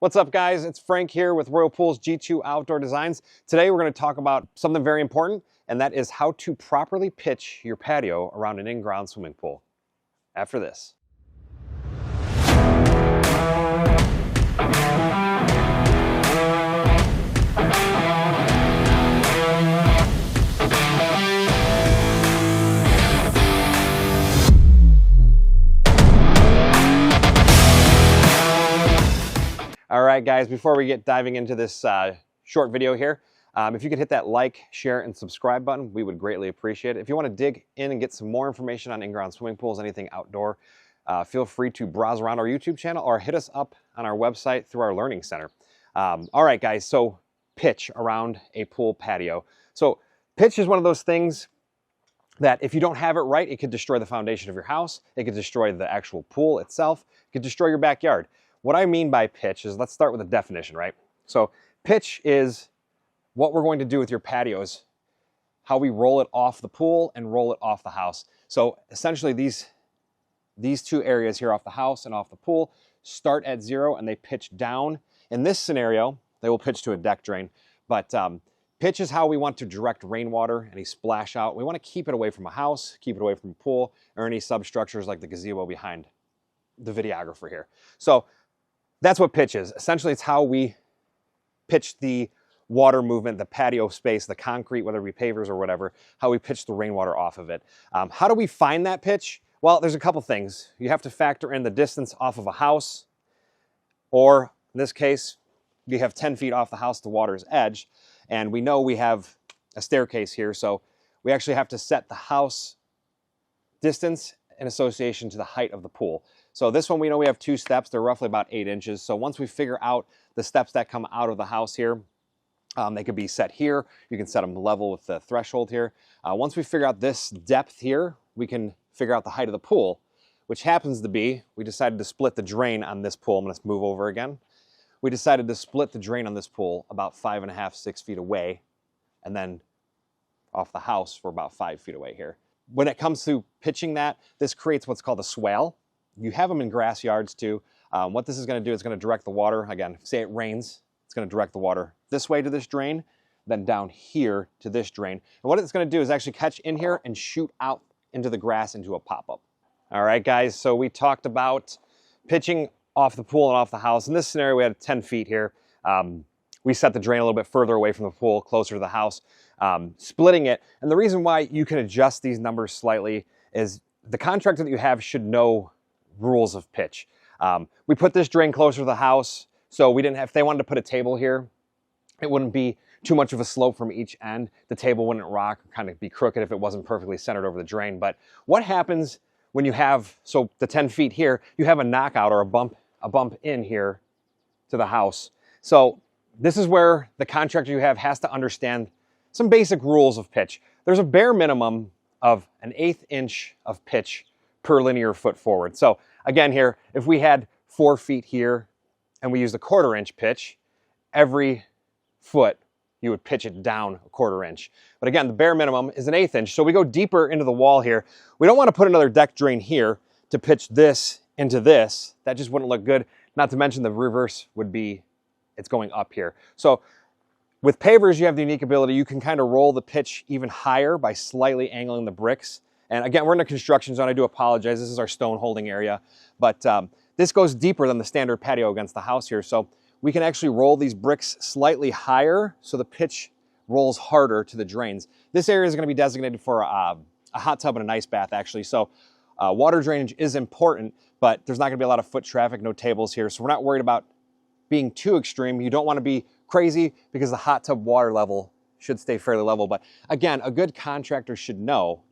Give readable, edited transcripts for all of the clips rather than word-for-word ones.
What's up, guys? It's Frank here with Royal Pool's G2 Outdoor Designs. Today we're going to talk about something very important, and that is how to properly pitch your patio around an in-ground swimming pool. After this. All right, guys, before we get diving into this short video here, if you could hit that like, share, and subscribe button, we would greatly appreciate it. If you want to dig in and get some more information on in-ground swimming pools, anything outdoor, feel free to browse around our YouTube channel or hit us up on our website through our Learning Center. All right, guys, so pitch around a pool patio. So pitch is one of those things that if you don't have it right, it could destroy the foundation of your house. It could destroy the actual pool itself. It could destroy your backyard. What I mean by pitch is, let's start with a definition, right? So pitch is what we're going to do with your patios, how we roll it off the pool and roll it off the house. So essentially these two areas here off the house and off the pool start at zero and they pitch down. In this scenario, they will pitch to a deck drain, but pitch is how we want to direct rainwater, any splash out. We want to keep it away from a house, keep it away from a pool, or any substructures like the gazebo behind the videographer here. So that's what pitch is. Essentially, it's how we pitch the water movement, the patio space, the concrete, whether it be pavers or whatever, how we pitch the rainwater off of it. How do we find that pitch? Well, there's a couple things. You have to factor in the distance off of a house, or in this case, you have 10 feet off the house to water's edge, and we know we have a staircase here, so we actually have to set the house distance in association to the height of the pool. So this one, we know we have 2 steps. They're roughly about 8 inches. So once we figure out the steps that come out of the house here, they could be set here. You can set them level with the threshold here. Once we figure out this depth here, we can figure out the height of the pool, which happens to be, we decided to split the drain on this pool. I'm going to move over again. We decided to split the drain on this pool about 5.5, 6 feet away, and then off the house for about 5 feet away here. When it comes to pitching that, this creates what's called a swale. You have them in grass yards too. What this is going to do is going to direct the water. Again, say it rains, it's going to direct the water this way to this drain, then down here to this drain. And what it's going to do is actually catch in here and shoot out into the grass into a pop-up. All right, guys, so we talked about pitching off the pool and off the house. In this scenario, we had 10 feet here. We set the drain a little bit further away from the pool, closer to the house, splitting it. And the reason why you can adjust these numbers slightly is the contractor that you have should know rules of pitch. We put this drain closer to the house, so we didn't have, if they wanted to put a table here, it wouldn't be too much of a slope from each end. The table wouldn't rock, kind of be crooked if it wasn't perfectly centered over the drain. But what happens when you have, so the 10 feet here, you have a knockout or a bump in here to the house. So this is where the contractor you have has to understand some basic rules of pitch. There's a bare minimum of an 1/8 inch of pitch per linear foot forward. So again here, if we had 4 feet here and we used a 1/4 inch pitch, every foot you would pitch it down a 1/4 inch. But again, the bare minimum is an 1/8 inch. So we go deeper into the wall here. We don't want to put another deck drain here to pitch this into this. That just wouldn't look good. Not to mention the reverse would be, it's going up here. So with pavers, you have the unique ability, you can kind of roll the pitch even higher by slightly angling the bricks. And again, we're in a construction zone. I do apologize. This is our stone holding area. But this goes deeper than the standard patio against the house here. So we can actually roll these bricks slightly higher so the pitch rolls harder to the drains. This area is going to be designated for a hot tub and an ice bath, actually. So water drainage is important, but there's not going to be a lot of foot traffic, no tables here. So we're not worried about being too extreme. You don't want to be crazy because the hot tub water level should stay fairly level. But again, a good contractor should know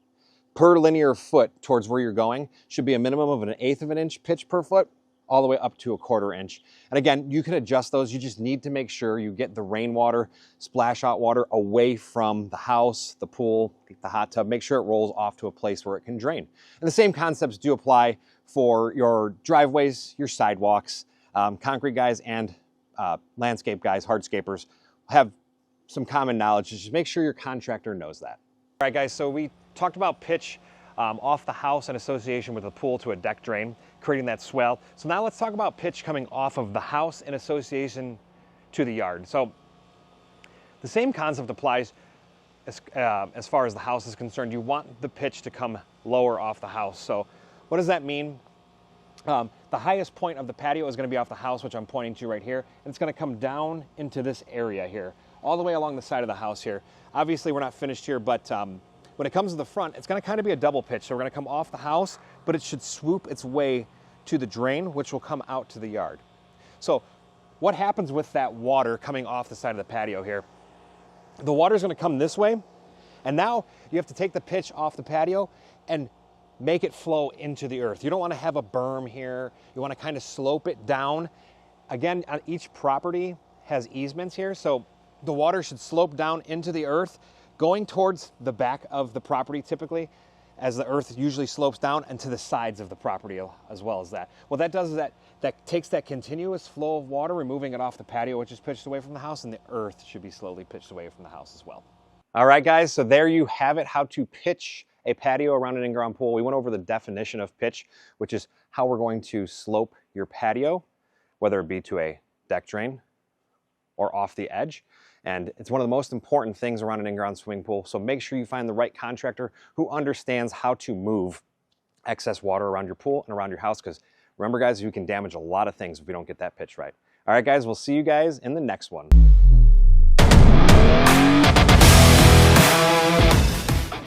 per linear foot towards where you're going should be a minimum of an 1/8 of an inch pitch per foot, all the way up to a 1/4 inch. And again, you can adjust those. You just need to make sure you get the rainwater, splash out water away from the house, the pool, the hot tub. Make sure it rolls off to a place where it can drain. And the same concepts do apply for your driveways, your sidewalks. Concrete guys and landscape guys, hardscapers, have some common knowledge. Just make sure your contractor knows that. All right, guys, so we talked about pitch off the house in association with the pool to a deck drain, creating that swell. So now let's talk about pitch coming off of the house in association to the yard. So the same concept applies as far as the house is concerned. You want the pitch to come lower off the house. So what does that mean? The highest point of the patio is going to be off the house, which I'm pointing to right here, and it's going to come down into this area here, all the way along the side of the house here. Obviously, we're not finished here, but when it comes to the front, it's going to kind of be a double pitch. So we're going to come off the house, but it should swoop its way to the drain, which will come out to the yard. So what happens with that water coming off the side of the patio here? The water is going to come this way, and now you have to take the pitch off the patio and make it flow into the earth. You don't want to have a berm here. You want to kind of slope it down. Again, on each property has easements here, so the water should slope down into the earth, going towards the back of the property typically, as the earth usually slopes down, and to the sides of the property as well as that. What that does is that takes that continuous flow of water, removing it off the patio, which is pitched away from the house, and the earth should be slowly pitched away from the house as well. All right, guys, so there you have it, how to pitch a patio around an in-ground pool. We went over the definition of pitch, which is how we're going to slope your patio, whether it be to a deck drain or off the edge. And it's one of the most important things around an in-ground swimming pool. So make sure you find the right contractor who understands how to move excess water around your pool and around your house. Because remember, guys, you can damage a lot of things if we don't get that pitch right. All right, guys, we'll see you guys in the next one.